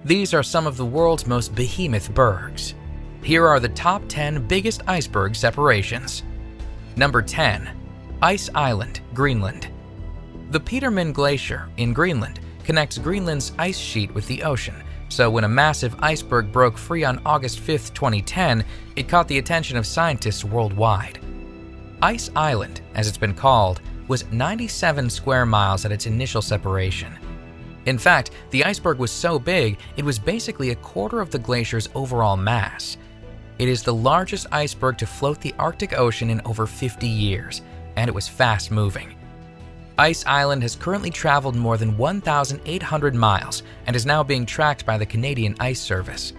These are some of the world's most behemoth bergs. Here are the top 10 biggest iceberg separations. Number 10. Ice Island, Greenland. The Petermann Glacier in Greenland connects Greenland's ice sheet with the ocean, so when a massive iceberg broke free on August 5, 2010, it caught the attention of scientists worldwide. Ice Island, as it's been called, was 97 square miles at its initial separation. In fact, the iceberg was so big, it was basically a quarter of the glacier's overall mass. It is the largest iceberg to float the Arctic Ocean in over 50 years, and it was fast moving. Ice Island has currently traveled more than 1,800 miles and is now being tracked by the Canadian Ice Service.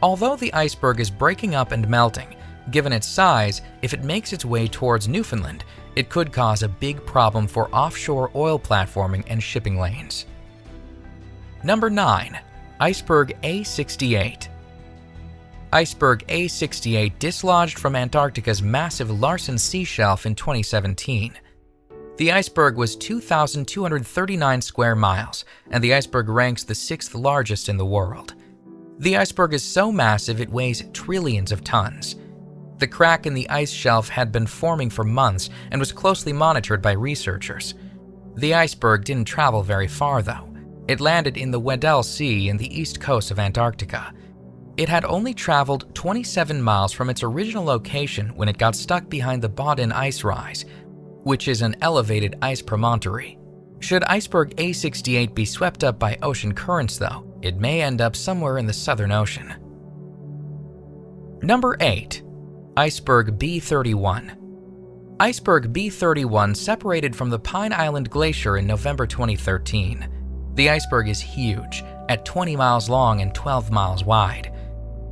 Although the iceberg is breaking up and melting, given its size, if it makes its way towards Newfoundland, it could cause a big problem for offshore oil platforming and shipping lanes. Number 9. Iceberg A68. Iceberg A68 dislodged from Antarctica's massive Larsen Sea Shelf in 2017. The iceberg was 2,239 square miles, and the iceberg ranks the 6th largest in the world. The iceberg is so massive it weighs trillions of tons. The crack in the ice shelf had been forming for months and was closely monitored by researchers. The iceberg didn't travel very far, though. It landed in the Weddell Sea in the east coast of Antarctica. It had only traveled 27 miles from its original location when it got stuck behind the Bodin Ice Rise, which is an elevated ice promontory. Should Iceberg A68 be swept up by ocean currents, though, it may end up somewhere in the Southern Ocean. Number 8. Iceberg B31. Iceberg B31 separated from the Pine Island Glacier in November 2013. The iceberg is huge, at 20 miles long and 12 miles wide.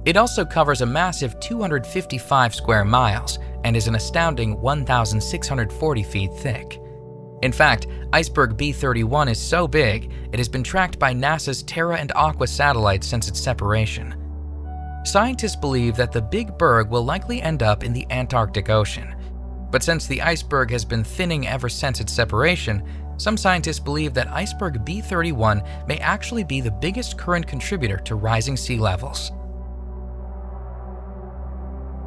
It also covers a massive 255 square miles and is an astounding 1,640 feet thick. In fact, Iceberg B31 is so big, it has been tracked by NASA's Terra and Aqua satellites since its separation. Scientists believe that the big berg will likely end up in the Antarctic Ocean. But since the iceberg has been thinning ever since its separation, some scientists believe that Iceberg B31 may actually be the biggest current contributor to rising sea levels.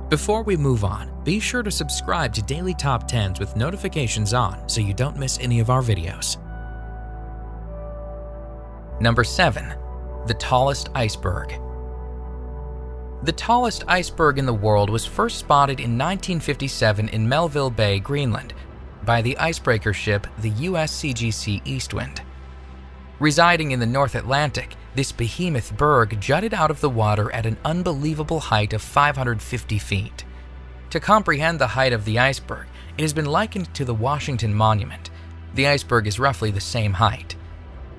Before we move on, be sure to subscribe to Daily Top 10s with notifications on so you don't miss any of our videos. Number 7. The tallest iceberg. The tallest iceberg in the world was first spotted in 1957 in Melville Bay, Greenland, by the icebreaker ship the USCGC Eastwind. Residing in the North Atlantic, this behemoth berg jutted out of the water at an unbelievable height of 550 feet. To comprehend the height of the iceberg, it has been likened to the Washington Monument. The iceberg is roughly the same height.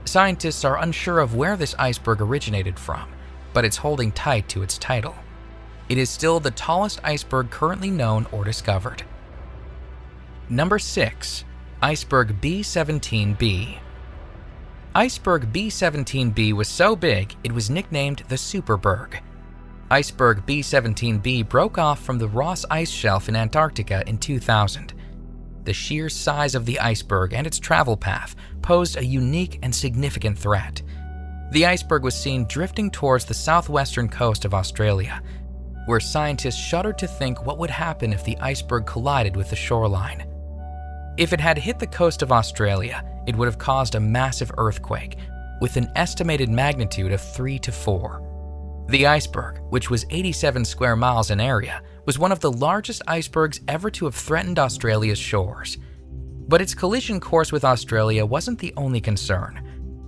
Scientists are unsure of where this iceberg originated from, but it's holding tight to its title. It is still the tallest iceberg currently known or discovered. Number 6. Iceberg B17B. Iceberg B17B was so big it was nicknamed the Superberg. Iceberg B17B broke off from the Ross Ice Shelf in Antarctica in 2000. The sheer size of the iceberg and its travel path posed a unique and significant threat. The iceberg was seen drifting towards the southwestern coast of Australia, where scientists shuddered to think what would happen if the iceberg collided with the shoreline. If it had hit the coast of Australia, it would have caused a massive earthquake, with an estimated magnitude of 3 to 4. The iceberg, which was 87 square miles in area, was one of the largest icebergs ever to have threatened Australia's shores. But its collision course with Australia wasn't the only concern.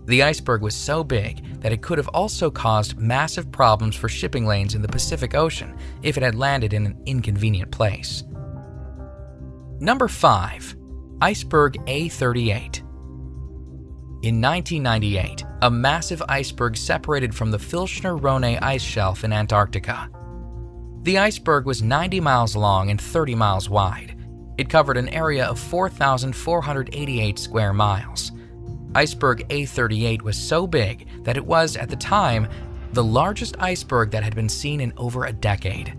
The iceberg was so big that it could have also caused massive problems for shipping lanes in the Pacific Ocean if it had landed in an inconvenient place. Number 5. Iceberg A38. In 1998, a massive iceberg separated from the Filchner-Ronne ice shelf in Antarctica. The iceberg was 90 miles long and 30 miles wide. It covered an area of 4,488 square miles. Iceberg A38 was so big that it was, at the time, the largest iceberg that had been seen in over a decade.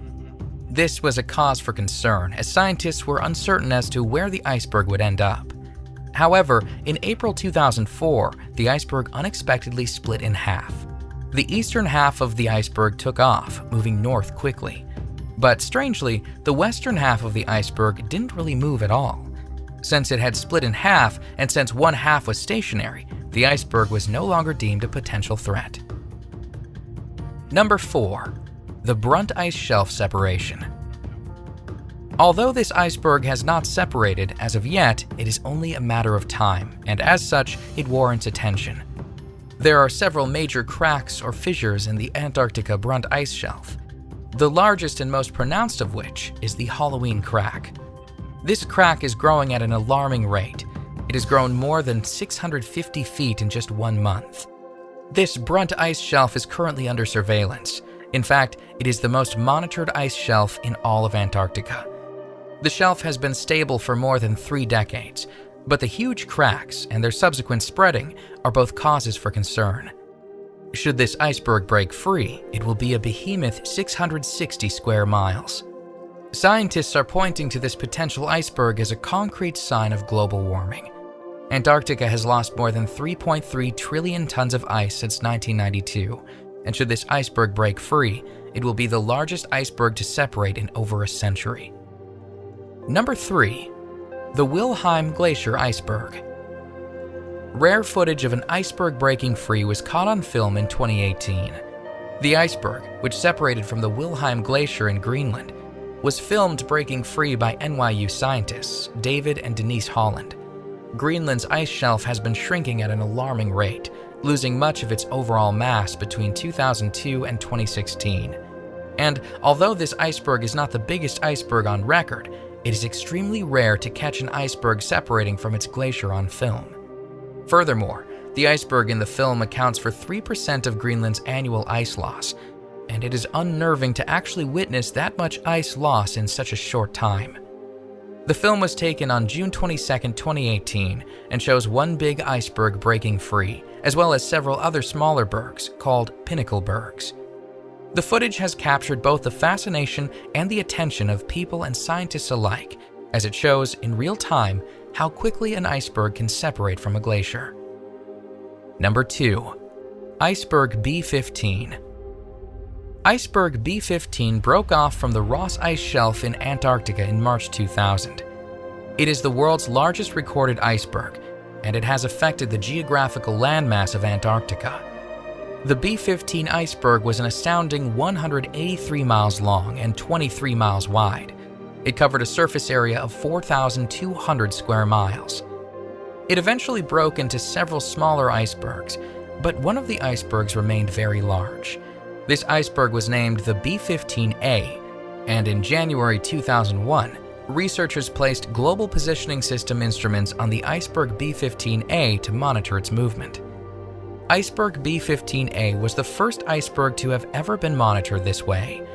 This was a cause for concern, as scientists were uncertain as to where the iceberg would end up. However, in April 2004, the iceberg unexpectedly split in half. The eastern half of the iceberg took off, moving north quickly. But strangely, the western half of the iceberg didn't really move at all. Since it had split in half, and since one half was stationary, the iceberg was no longer deemed a potential threat. Number 4. The Brunt Ice Shelf Separation. Although this iceberg has not separated as of yet, it is only a matter of time, and as such, it warrants attention. There are several major cracks or fissures in the Antarctica Brunt Ice Shelf, the largest and most pronounced of which is the Halloween crack. This crack is growing at an alarming rate. It has grown more than 650 feet in just 1 month. This Brunt Ice Shelf is currently under surveillance. In fact, it is the most monitored ice shelf in all of Antarctica. The shelf has been stable for more than 3 decades, but the huge cracks and their subsequent spreading are both causes for concern. Should this iceberg break free, it will be a behemoth 660 square miles. Scientists are pointing to this potential iceberg as a concrete sign of global warming. Antarctica has lost more than 3.3 trillion tons of ice since 1992, and should this iceberg break free, it will be the largest iceberg to separate in over a century. Number 3. The Wilhelm Glacier Iceberg. Rare footage of an iceberg breaking free was caught on film in 2018. The iceberg, which separated from the Wilhelm Glacier in Greenland, was filmed breaking free by NYU scientists David and Denise Holland. Greenland's ice shelf has been shrinking at an alarming rate, losing much of its overall mass between 2002 and 2016. And although this iceberg is not the biggest iceberg on record, it is extremely rare to catch an iceberg separating from its glacier on film. Furthermore, the iceberg in the film accounts for 3% of Greenland's annual ice loss, and it is unnerving to actually witness that much ice loss in such a short time. The film was taken on June 22, 2018, and shows one big iceberg breaking free, as well as several other smaller bergs called pinnacle bergs. The footage has captured both the fascination and the attention of people and scientists alike, as it shows in real time how quickly an iceberg can separate from a glacier. Number 2. Iceberg B-15. Iceberg B-15 broke off from the Ross Ice Shelf in Antarctica in March 2000. It is the world's largest recorded iceberg, and it has affected the geographical landmass of Antarctica. The B-15 iceberg was an astounding 183 miles long and 23 miles wide. It covered a surface area of 4,200 square miles. It eventually broke into several smaller icebergs, but one of the icebergs remained very large. This iceberg was named the B-15A, and in January 2001, researchers placed Global Positioning System instruments on the iceberg B-15A to monitor its movement. Iceberg B-15A was the first iceberg to have ever been monitored this way.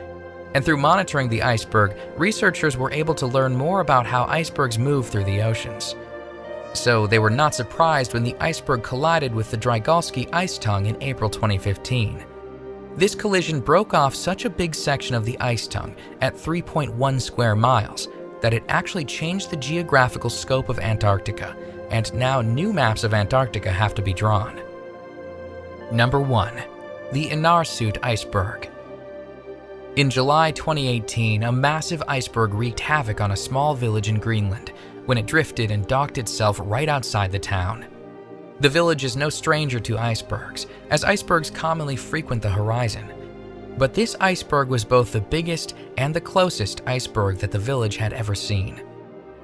And through monitoring the iceberg, researchers were able to learn more about how icebergs move through the oceans. So they were not surprised when the iceberg collided with the Drygalski ice tongue in April 2015. This collision broke off such a big section of the ice tongue at 3.1 square miles that it actually changed the geographical scope of Antarctica, and now new maps of Antarctica have to be drawn. Number 1. The Inarsut Iceberg. In July 2018, a massive iceberg wreaked havoc on a small village in Greenland when it drifted and docked itself right outside the town. The village is no stranger to icebergs, as icebergs commonly frequent the horizon. But this iceberg was both the biggest and the closest iceberg that the village had ever seen.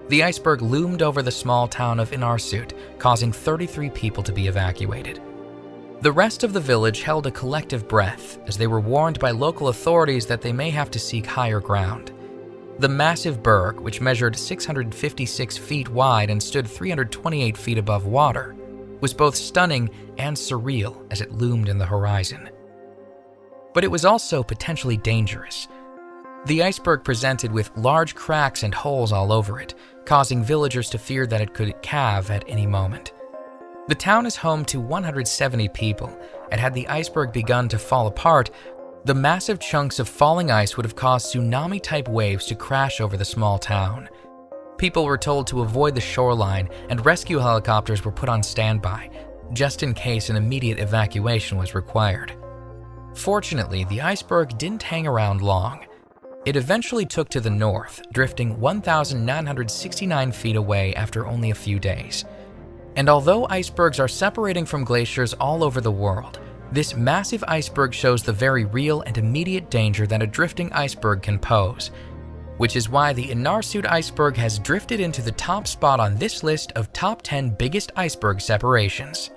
The iceberg loomed over the small town of Inarsut, causing 33 people to be evacuated. The rest of the village held a collective breath as they were warned by local authorities that they may have to seek higher ground. The massive berg, which measured 656 feet wide and stood 328 feet above water, was both stunning and surreal as it loomed in the horizon. But it was also potentially dangerous. The iceberg presented with large cracks and holes all over it, causing villagers to fear that it could calve at any moment. The town is home to 170 people, and had the iceberg begun to fall apart, the massive chunks of falling ice would have caused tsunami-type waves to crash over the small town. People were told to avoid the shoreline, and rescue helicopters were put on standby, just in case an immediate evacuation was required. Fortunately, the iceberg didn't hang around long. It eventually took to the north, drifting 1,969 feet away after only a few days. And although icebergs are separating from glaciers all over the world, this massive iceberg shows the very real and immediate danger that a drifting iceberg can pose, which is why the Inarsut iceberg has drifted into the top spot on this list of top 10 biggest iceberg separations.